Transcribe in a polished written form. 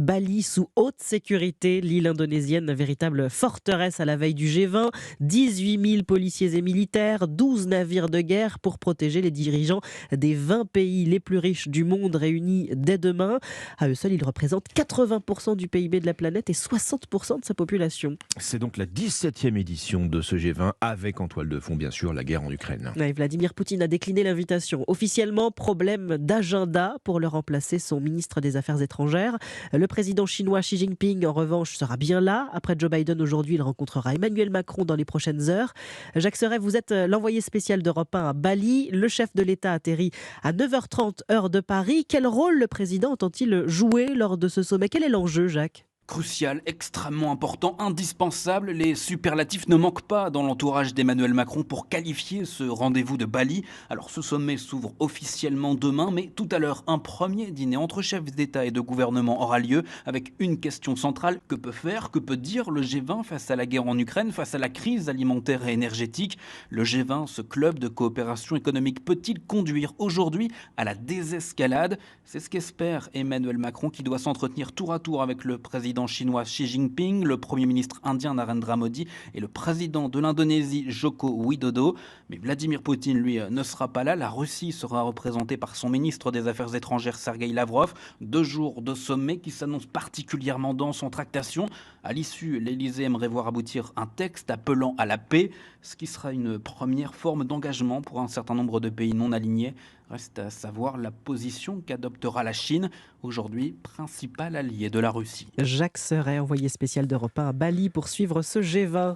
Bali sous haute sécurité, l'île indonésienne, véritable forteresse à la veille du G20, 18 000 policiers et militaires, 12 navires de guerre pour protéger les dirigeants des 20 pays les plus riches du monde réunis dès demain. À eux seuls, ils représentent 80% du PIB de la planète et 60% de sa population. C'est donc la 17e édition de ce G20 avec en toile de fond, bien sûr, la guerre en Ukraine. Ouais, Vladimir Poutine a décliné l'invitation. Officiellement, problème d'agenda pour le remplacer son ministre des Affaires étrangères. Le président chinois Xi Jinping, en revanche, sera bien là. Après Joe Biden, aujourd'hui, il rencontrera Emmanuel Macron dans les prochaines heures. Jacques Serret, vous êtes l'envoyé spécial d'Europe 1 à Bali. Le chef de l'État atterrit à 9h30 heure de Paris. Quel rôle le président entend-il jouer lors de ce sommet? Quel est l'enjeu, Jacques? Crucial, extrêmement important, indispensable. Les superlatifs ne manquent pas dans l'entourage d'Emmanuel Macron pour qualifier ce rendez-vous de Bali. Alors ce sommet s'ouvre officiellement demain, mais tout à l'heure, un premier dîner entre chefs d'État et de gouvernement aura lieu avec une question centrale. Que peut faire, que peut dire le G20 face à la guerre en Ukraine, face à la crise alimentaire et énergétique? Le G20, ce club de coopération économique, peut-il conduire aujourd'hui à la désescalade? C'est ce qu'espère Emmanuel Macron, qui doit s'entretenir tour à tour avec le président chinois Xi Jinping, le premier ministre indien Narendra Modi et le président de l'Indonésie Joko Widodo. Mais Vladimir Poutine, lui, ne sera pas là. La Russie sera représentée par son ministre des Affaires étrangères Sergueï Lavrov. 2 jours de sommet qui s'annoncent particulièrement denses en tractation. À l'issue, l'Élysée aimerait voir aboutir un texte appelant à la paix, ce qui sera une première forme d'engagement pour un certain nombre de pays non alignés. Reste à savoir la position qu'adoptera la Chine, aujourd'hui principal allié de la Russie. Jacques Serret, envoyé spécial d'Europe 1 à Bali pour suivre ce G20.